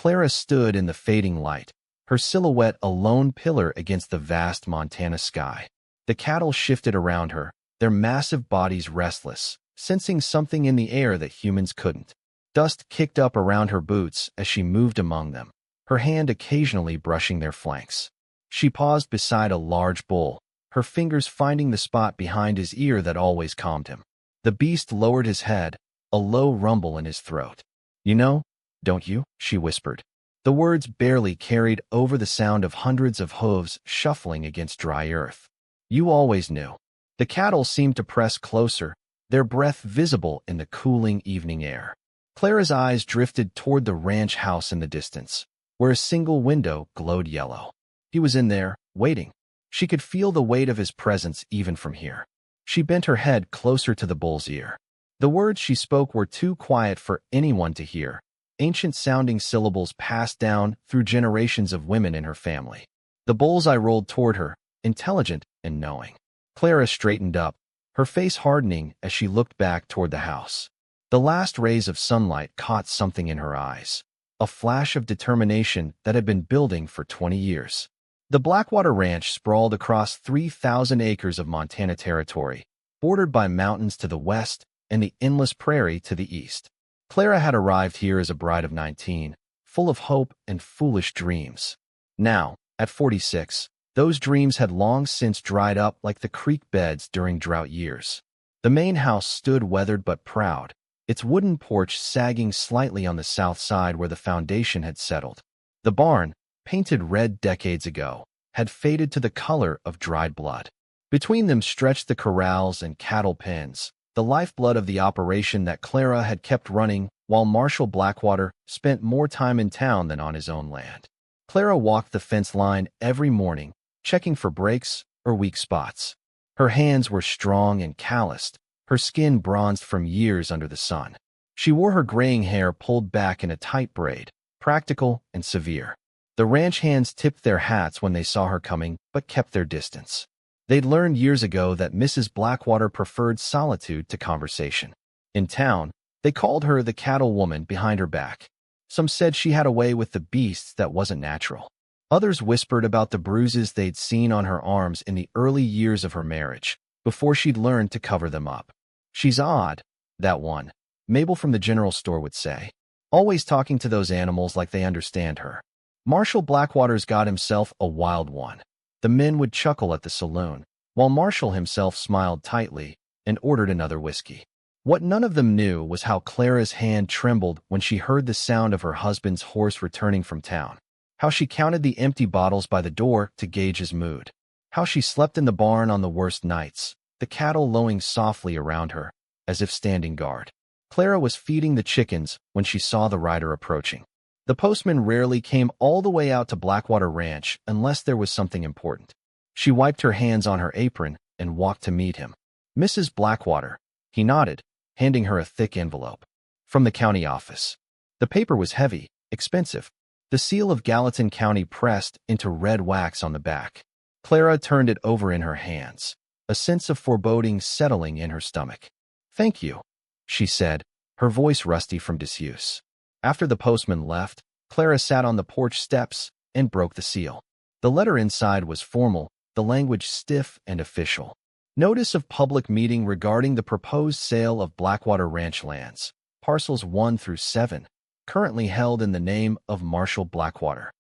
Clara stood in the fading light, her silhouette a lone pillar against the vast Montana sky. The cattle shifted around her, their massive bodies restless, sensing something in the air that humans couldn't. Dust kicked up around her boots as she moved among them, her hand occasionally brushing their flanks. She paused beside a large bull, her fingers finding the spot behind his ear that always calmed him. The beast lowered his head, a low rumble in his throat. "You know, don't you?" she whispered. The words barely carried over the sound of hundreds of hooves shuffling against dry earth. "You always knew." The cattle seemed to press closer, their breath visible in the cooling evening air. Clara's eyes drifted toward the ranch house in the distance, where a single window glowed yellow. He was in there, waiting. She could feel the weight of his presence even from here. She bent her head closer to the bull's ear. The words she spoke were too quiet for anyone to hear, ancient-sounding syllables passed down through generations of women in her family. The bull's eye rolled toward her, intelligent and knowing. Clara straightened up, her face hardening as she looked back toward the house. The last rays of sunlight caught something in her eyes, a flash of determination that had been building for 20 years. The Blackwater Ranch sprawled across 3,000 acres of Montana territory, bordered by mountains to the west and the endless prairie to the east. Clara had arrived here as a bride of 19, full of hope and foolish dreams. Now, at 46, those dreams had long since dried up like the creek beds during drought years. The main house stood weathered but proud, its wooden porch sagging slightly on the south side where the foundation had settled. The barn, painted red decades ago, had faded to the color of dried blood. Between them stretched the corrals and cattle pens, the lifeblood of the operation that Clara had kept running while Marshall Blackwater spent more time in town than on his own land. Clara walked the fence line every morning, checking for breaks or weak spots. Her hands were strong and calloused, her skin bronzed from years under the sun. She wore her graying hair pulled back in a tight braid, practical and severe. The ranch hands tipped their hats when they saw her coming, but kept their distance. They'd learned years ago that Mrs. Blackwater preferred solitude to conversation. In town, they called her the cattle woman behind her back. Some said she had a way with the beasts that wasn't natural. Others whispered about the bruises they'd seen on her arms in the early years of her marriage, before she'd learned to cover them up. "She's odd, that one," Mabel from the general store would say. "Always talking to those animals like they understand her." Marshall Blackwater's got himself a wild one. The men would chuckle at the saloon, while Marshall himself smiled tightly and ordered another whiskey. What none of them knew was how Clara's hand trembled when she heard the sound of her husband's horse returning from town, how she counted the empty bottles by the door to gauge his mood, how she slept in the barn on the worst nights, the cattle lowing softly around her, as if standing guard. Clara was feeding the chickens when she saw the rider approaching. The postman rarely came all the way out to Blackwater Ranch unless there was something important. She wiped her hands on her apron and walked to meet him. "Mrs. Blackwater," he nodded, handing her a thick envelope. "From the county office." The paper was heavy, expensive, the seal of Gallatin County pressed into red wax on the back. Clara turned it over in her hands, a sense of foreboding settling in her stomach. "Thank you," she said, her voice rusty from disuse. After the postman left, Clara sat on the porch steps and broke the seal. The letter inside was formal, the language stiff and official. Notice of public meeting regarding the proposed sale of Blackwater Ranch lands, parcels 1 through 7, currently held in the name of Marshall Blackwater.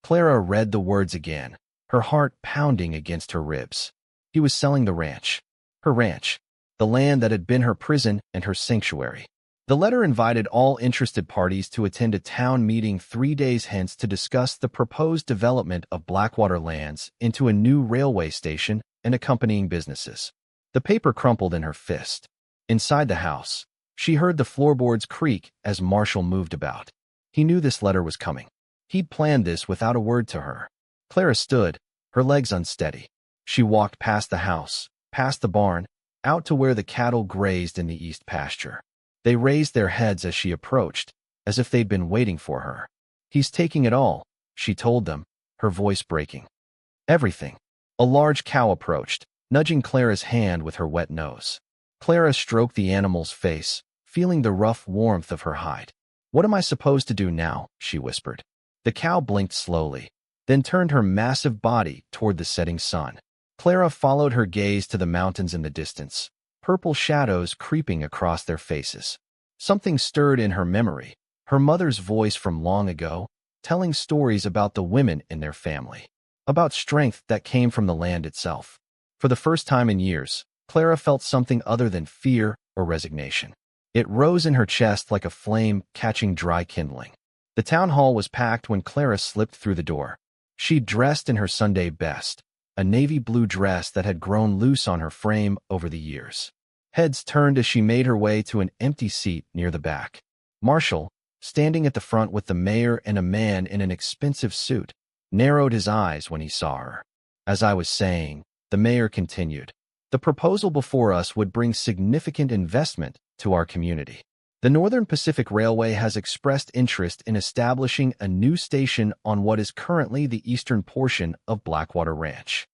Clara read the words again, her heart pounding against her ribs. He was selling the ranch. Her ranch. The land that had been her prison and her sanctuary. The letter invited all interested parties to attend a town meeting 3 days hence to discuss the proposed development of Blackwater lands into a new railway station and accompanying businesses. The paper crumpled in her fist. Inside the house, she heard the floorboards creak as Marshall moved about. He knew this letter was coming. He'd planned this without a word to her. Clara stood, her legs unsteady. She walked past the house, past the barn, out to where the cattle grazed in the east pasture. They raised their heads as she approached, as if they'd been waiting for her. "He's taking it all," she told them, her voice breaking. "Everything." A large cow approached, nudging Clara's hand with her wet nose. Clara stroked the animal's face, feeling the rough warmth of her hide. What am I supposed to do now? She whispered. The cow blinked slowly, then turned her massive body toward the setting sun. Clara followed her gaze to the mountains in the distance, purple shadows creeping across their faces. Something stirred in her memory, her mother's voice from long ago, telling stories about the women in their family, about strength that came from the land itself. For the first time in years, Clara felt something other than fear or resignation. It rose in her chest like a flame catching dry kindling. The town hall was packed when Clara slipped through the door. She dressed in her Sunday best, a navy blue dress that had grown loose on her frame over the years. Heads turned as she made her way to an empty seat near the back. Marshall, standing at the front with the mayor and a man in an expensive suit, narrowed his eyes when he saw her. As I was saying, the mayor continued, the proposal before us would bring significant investment to our community. The Northern Pacific Railway has expressed interest in establishing a new station on what is currently the eastern portion of Blackwater Ranch.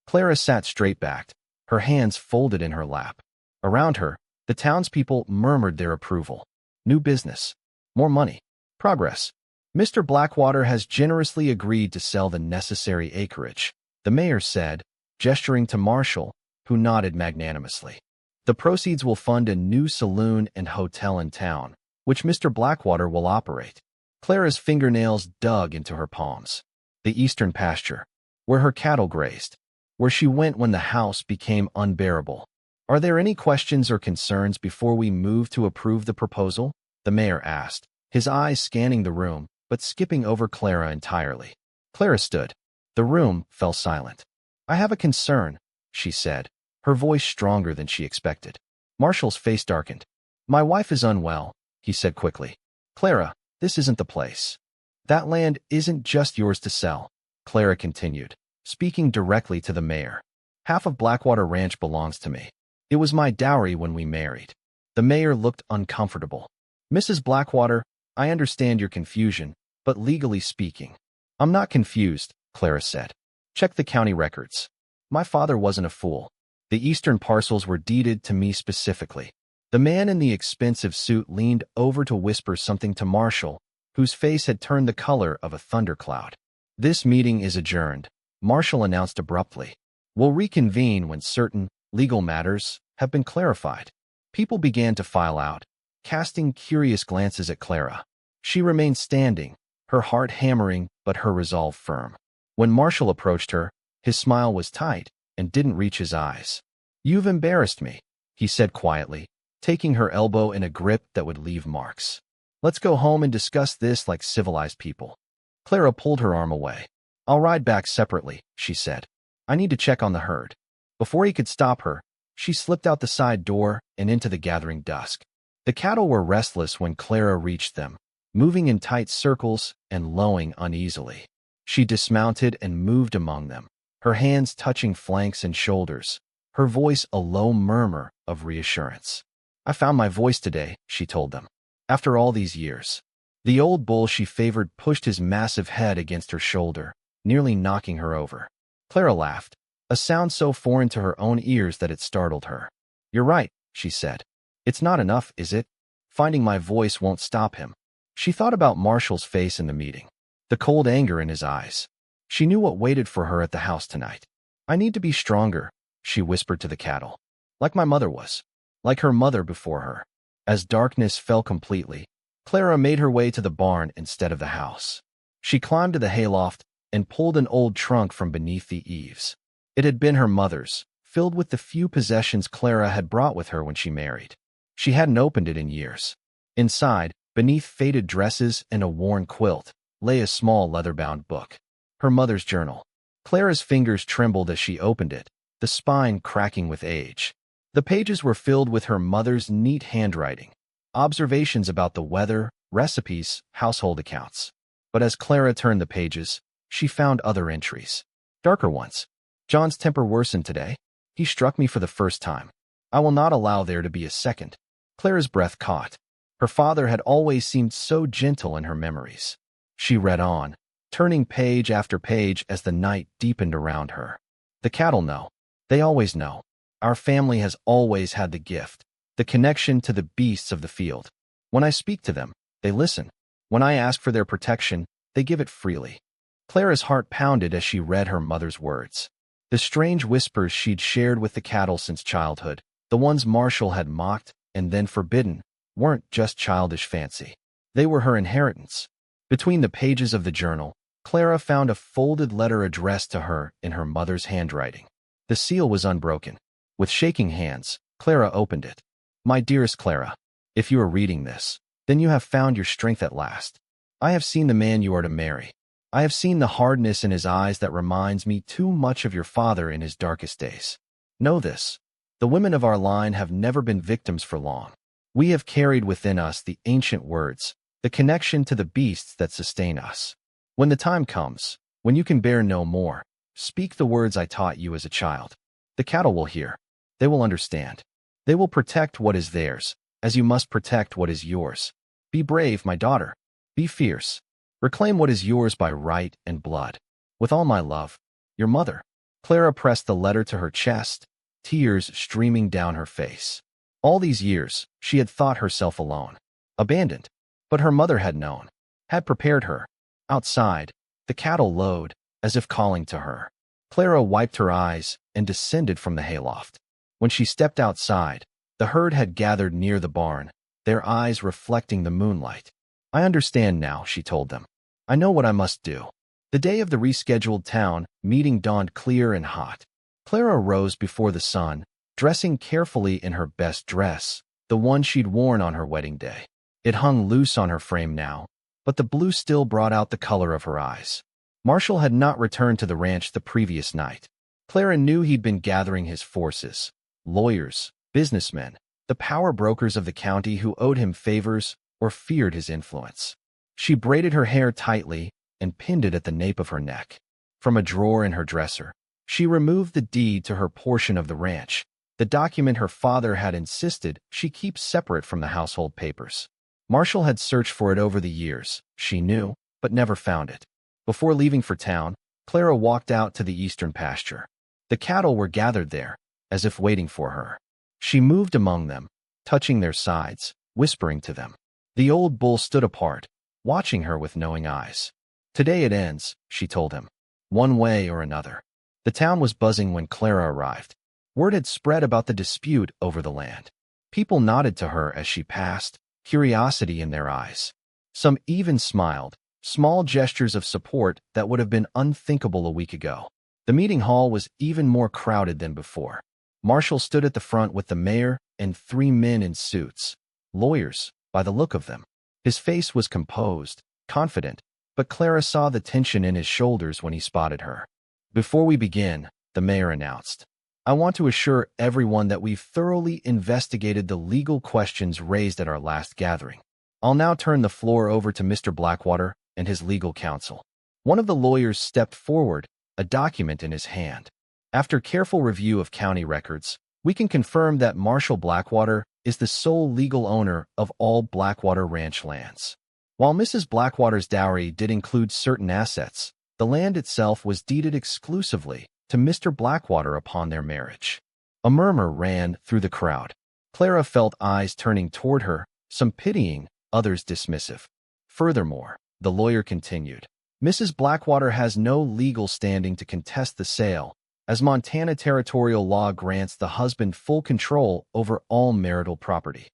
Clara sat straight-backed, her hands folded in her lap. Around her, the townspeople murmured their approval. New business. More money. Progress. Mr. Blackwater has generously agreed to sell the necessary acreage, the mayor said, gesturing to Marshall, who nodded magnanimously. The proceeds will fund a new saloon and hotel in town, which Mr. Blackwater will operate. Clara's fingernails dug into her palms. The eastern pasture, where her cattle grazed, where she went when the house became unbearable. Are there any questions or concerns before we move to approve the proposal? The mayor asked, his eyes scanning the room, but skipping over Clara entirely. Clara stood. The room fell silent. I have a concern, she said, her voice stronger than she expected. Marshall's face darkened. My wife is unwell, he said quickly. Clara, this isn't the place. That land isn't just yours to sell, Clara continued, speaking directly to the mayor. Half of Blackwater Ranch belongs to me. It was my dowry when we married. The mayor looked uncomfortable. Mrs. Blackwater, I understand your confusion, but legally speaking. I'm not confused, Clara said. Check the county records. My father wasn't a fool. The eastern parcels were deeded to me specifically. The man in the expensive suit leaned over to whisper something to Marshall, whose face had turned the color of a thundercloud. This meeting is adjourned, Marshall announced abruptly. We'll reconvene when certain legal matters have been clarified. People began to file out, casting curious glances at Clara. She remained standing, her heart hammering but her resolve firm. When Marshall approached her, his smile was tight and didn't reach his eyes. You've embarrassed me, he said quietly, taking her elbow in a grip that would leave marks. Let's go home and discuss this like civilized people. Clara pulled her arm away. I'll ride back separately, she said. I need to check on the herd. Before he could stop her, she slipped out the side door and into the gathering dusk. The cattle were restless when Clara reached them, moving in tight circles and lowing uneasily. She dismounted and moved among them, her hands touching flanks and shoulders, her voice a low murmur of reassurance. I found my voice today, she told them. After all these years. The old bull she favored pushed his massive head against her shoulder, nearly knocking her over. Clara laughed, a sound so foreign to her own ears that it startled her. You're right, she said. It's not enough, is it? Finding my voice won't stop him. She thought about Marshall's face in the meeting, the cold anger in his eyes. She knew what waited for her at the house tonight. I need to be stronger, she whispered to the cattle. Like my mother was. Like her mother before her. As darkness fell completely, Clara made her way to the barn instead of the house. She climbed to the hayloft and pulled an old trunk from beneath the eaves. It had been her mother's, filled with the few possessions Clara had brought with her when she married. She hadn't opened it in years. Inside, beneath faded dresses and a worn quilt, lay a small leather-bound book. Her mother's journal. Clara's fingers trembled as she opened it, the spine cracking with age. The pages were filled with her mother's neat handwriting, observations about the weather, recipes, household accounts. But as Clara turned the pages, she found other entries. Darker ones. John's temper worsened today. He struck me for the first time. I will not allow there to be a second. Clara's breath caught. Her father had always seemed so gentle in her memories. She read on, turning page after page as the night deepened around her. The cattle know. They always know. Our family has always had the gift, the connection to the beasts of the field. When I speak to them, They listen. When I ask for their protection, they give it freely. Clara's heart pounded as she read her mother's words. The strange whispers she'd shared with the cattle since childhood, the ones Marshall had mocked and then forbidden, weren't just childish fancy. They were her inheritance. Between the pages of the journal, Clara found a folded letter addressed to her in her mother's handwriting. The seal was unbroken. With shaking hands, Clara opened it. My dearest Clara, if you are reading this, then you have found your strength at last. I have seen the man you are to marry. I have seen the hardness in his eyes that reminds me too much of your father in his darkest days. Know this. The women of our line have never been victims for long. We have carried within us the ancient words, the connection to the beasts that sustain us. When the time comes, when you can bear no more, speak the words I taught you as a child. The cattle will hear. They will understand. They will protect what is theirs, as you must protect what is yours. Be brave, my daughter. Be fierce. Reclaim what is yours by right and blood. With all my love, your mother. Clara pressed the letter to her chest, tears streaming down her face. All these years, she had thought herself alone, abandoned. But her mother had known, had prepared her. Outside, the cattle lowed, as if calling to her. Clara wiped her eyes and descended from the hayloft. When she stepped outside, the herd had gathered near the barn, their eyes reflecting the moonlight. I understand now, she told them. I know what I must do. The day of the rescheduled town meeting dawned clear and hot. Clara rose before the sun, dressing carefully in her best dress, the one she'd worn on her wedding day. It hung loose on her frame now, but the blue still brought out the color of her eyes. Marshall had not returned to the ranch the previous night. Clara knew he'd been gathering his forces, lawyers, businessmen, the power brokers of the county who owed him favors or feared his influence. She braided her hair tightly and pinned it at the nape of her neck. From a drawer in her dresser, she removed the deed to her portion of the ranch, the document her father had insisted she keep separate from the household papers. Marshall had searched for it over the years, she knew, but never found it. Before leaving for town, Clara walked out to the eastern pasture. The cattle were gathered there, as if waiting for her. She moved among them, touching their sides, whispering to them. The old bull stood apart, watching her with knowing eyes. Today it ends, she told him. One way or another. The town was buzzing when Clara arrived. Word had spread about the dispute over the land. People nodded to her as she passed, curiosity in their eyes. Some even smiled, small gestures of support that would have been unthinkable a week ago. The meeting hall was even more crowded than before. Marshall stood at the front with the mayor and 3 men in suits, lawyers, by the look of them. His face was composed, confident, but Clara saw the tension in his shoulders when he spotted her. Before we begin, the mayor announced, I want to assure everyone that we've thoroughly investigated the legal questions raised at our last gathering. I'll now turn the floor over to Mr. Blackwater and his legal counsel. One of the lawyers stepped forward, a document in his hand. After careful review of county records, we can confirm that Marshall Blackwater is the sole legal owner of all Blackwater Ranch lands. While Mrs. Blackwater's dowry did include certain assets, the land itself was deeded exclusively to Mr. Blackwater upon their marriage. A murmur ran through the crowd. Clara felt eyes turning toward her, some pitying, others dismissive. Furthermore, the lawyer continued, Mrs. Blackwater has no legal standing to contest the sale, as Montana territorial law grants the husband full control over all marital property.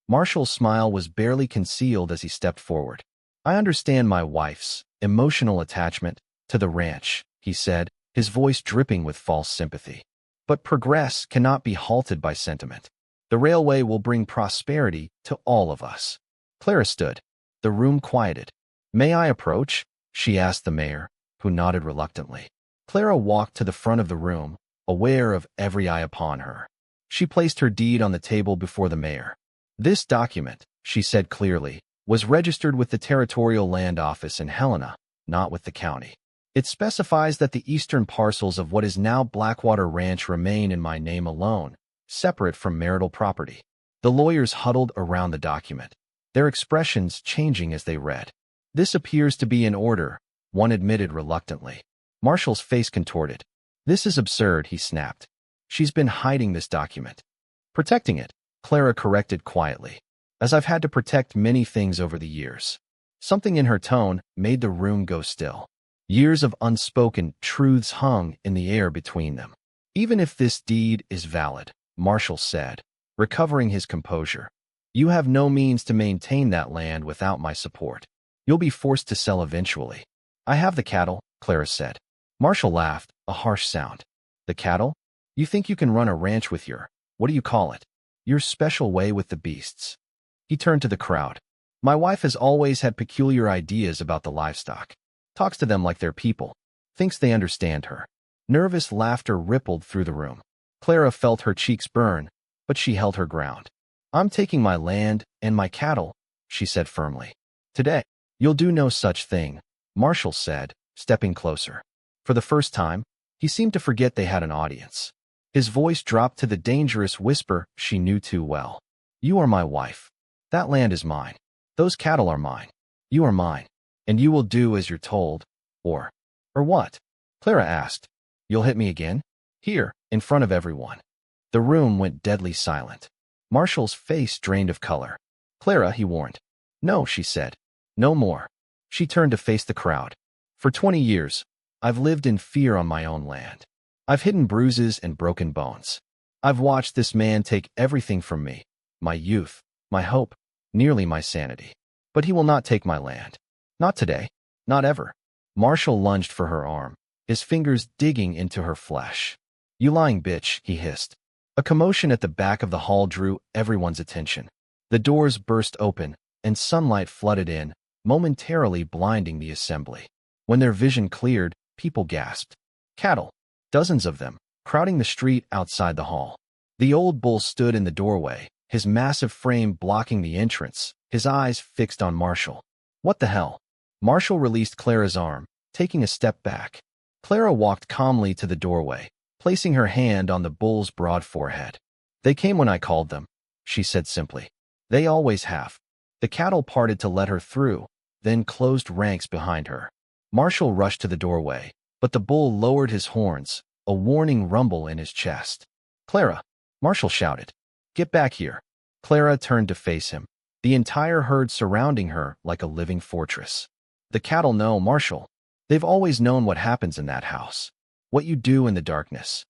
Marshall's smile was barely concealed as he stepped forward. I understand my wife's emotional attachment to the ranch, he said, his voice dripping with false sympathy. But progress cannot be halted by sentiment. The railway will bring prosperity to all of us. Clara stood. The room quieted. May I approach? She asked the mayor, who nodded reluctantly. Clara walked to the front of the room, aware of every eye upon her. She placed her deed on the table before the mayor. This document, she said clearly, was registered with the Territorial Land Office in Helena, not with the county. It specifies that the eastern parcels of what is now Blackwater Ranch remain in my name alone, separate from marital property. The lawyers huddled around the document, their expressions changing as they read. This appears to be in order, one admitted reluctantly. Marshall's face contorted. This is absurd, he snapped. She's been hiding this document. Protecting it, Clara corrected quietly. as I've had to protect many things over the years. Something in her tone made the room go still. Years of unspoken truths hung in the air between them. Even if this deed is valid, Marshall said, recovering his composure, you have no means to maintain that land without my support. You'll be forced to sell eventually. I have the cattle, Clara said. Marshall laughed, a harsh sound. The cattle? You think you can run a ranch with what do you call it? Your special way with the beasts. He turned to the crowd. My wife has always had peculiar ideas about the livestock. Talks to them like they're people. Thinks they understand her. Nervous laughter rippled through the room. Clara felt her cheeks burn, but she held her ground. I'm taking my land and my cattle, she said firmly. Today, you'll do no such thing, Marshall said, stepping closer. For the first time, he seemed to forget they had an audience. His voice dropped to the dangerous whisper she knew too well. You are my wife. That land is mine. Those cattle are mine. You are mine. And you will do as you're told. Or what? Clara asked. You'll hit me again? Here, in front of everyone. The room went deadly silent. Marshall's face drained of color. Clara, he warned. No, she said. No more. She turned to face the crowd. For 20 years, I've lived in fear on my own land. I've hidden bruises and broken bones. I've watched this man take everything from me, my youth, my hope, nearly my sanity. But he will not take my land. Not today. Not ever. Marshall lunged for her arm, his fingers digging into her flesh. You lying bitch, he hissed. A commotion at the back of the hall drew everyone's attention. The doors burst open, and sunlight flooded in, momentarily blinding the assembly. When their vision cleared, people gasped. Cattle, dozens of them, crowding the street outside the hall. The old bull stood in the doorway, his massive frame blocking the entrance, his eyes fixed on Marshall. What the hell? Marshall released Clara's arm, taking a step back. Clara walked calmly to the doorway, placing her hand on the bull's broad forehead. They came when I called them, she said simply. They always have. The cattle parted to let her through, then closed ranks behind her. Marshall rushed to the doorway, but the bull lowered his horns, a warning rumble in his chest. Clara, Marshall shouted. Get back here. Clara turned to face him, the entire herd surrounding her like a living fortress. The cattle know, Marshall. They've always known what happens in that house. What you do in the darkness.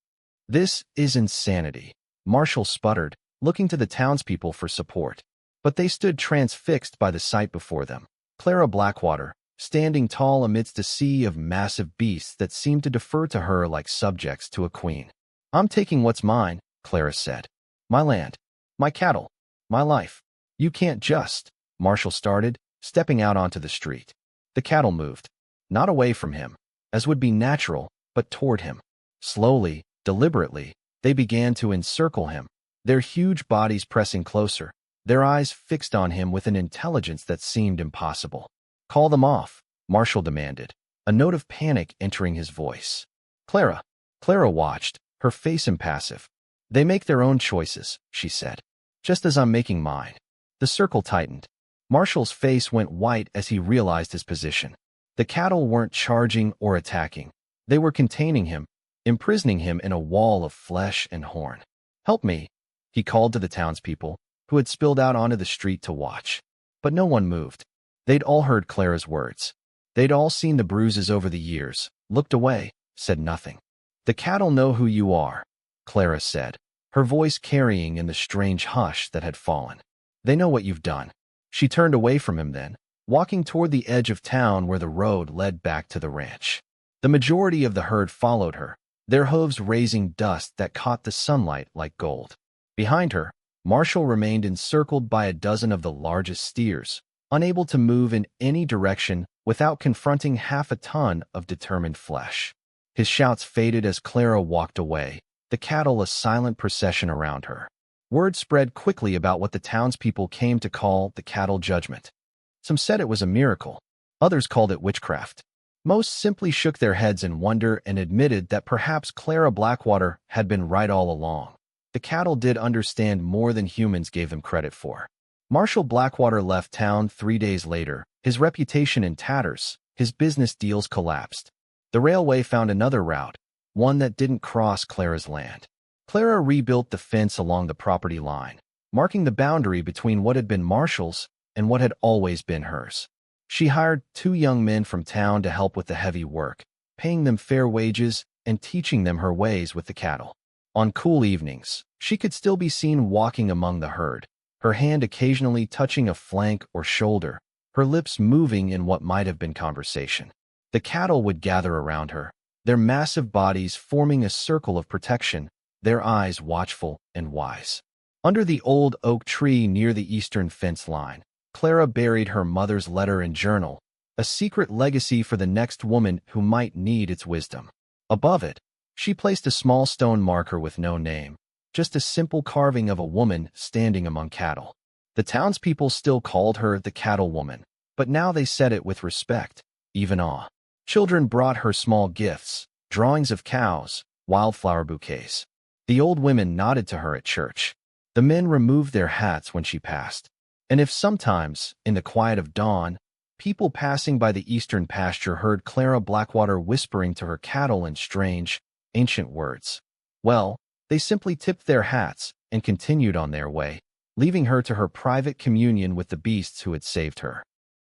This is insanity, Marshall sputtered, looking to the townspeople for support. But they stood transfixed by the sight before them. Clara Blackwater, standing tall amidst a sea of massive beasts that seemed to defer to her like subjects to a queen. I'm taking what's mine, Clara said. My land, my cattle, my life. You can't just, Marshall started, stepping out onto the street. The cattle moved, not away from him, as would be natural, but toward him. Slowly, deliberately, they began to encircle him, their huge bodies pressing closer, their eyes fixed on him with an intelligence that seemed impossible. Call them off, Marshall demanded, a note of panic entering his voice. Clara watched, her face impassive. They make their own choices, she said, just as I'm making mine. The circle tightened. Marshall's face went white as he realized his position. The cattle weren't charging or attacking. They were containing him, imprisoning him in a wall of flesh and horn. Help me, he called to the townspeople, who had spilled out onto the street to watch. But no one moved. They'd all heard Clara's words. They'd all seen the bruises over the years, looked away, said nothing. The cattle know who you are, Clara said, her voice carrying in the strange hush that had fallen. They know what you've done. She turned away from him then, walking toward the edge of town where the road led back to the ranch. The majority of the herd followed her, their hooves raising dust that caught the sunlight like gold. Behind her, Marshall remained encircled by a dozen of the largest steers, unable to move in any direction without confronting half a ton of determined flesh. His shouts faded as Clara walked away, the cattle a silent procession around her. Word spread quickly about what the townspeople came to call the cattle judgment. Some said it was a miracle. Others called it witchcraft. Most simply shook their heads in wonder and admitted that perhaps Clara Blackwater had been right all along. The cattle did understand more than humans gave them credit for. Marshall Blackwater left town 3 days later, his reputation in tatters, his business deals collapsed. The railway found another route, one that didn't cross Clara's land. Clara rebuilt the fence along the property line, marking the boundary between what had been Marshall's and what had always been hers. She hired 2 young men from town to help with the heavy work, paying them fair wages and teaching them her ways with the cattle. On cool evenings, she could still be seen walking among the herd, her hand occasionally touching a flank or shoulder, her lips moving in what might have been conversation. The cattle would gather around her, their massive bodies forming a circle of protection, their eyes watchful and wise. Under the old oak tree near the eastern fence line, Clara buried her mother's letter and journal, a secret legacy for the next woman who might need its wisdom. Above it, she placed a small stone marker with no name, just a simple carving of a woman standing among cattle. The townspeople still called her the cattle woman, but now they said it with respect, even awe. Children brought her small gifts, drawings of cows, wildflower bouquets. The old women nodded to her at church. The men removed their hats when she passed. And if sometimes, in the quiet of dawn, people passing by the eastern pasture heard Clara Blackwater whispering to her cattle in strange, ancient words, well, they simply tipped their hats and continued on their way, leaving her to her private communion with the beasts who had saved her.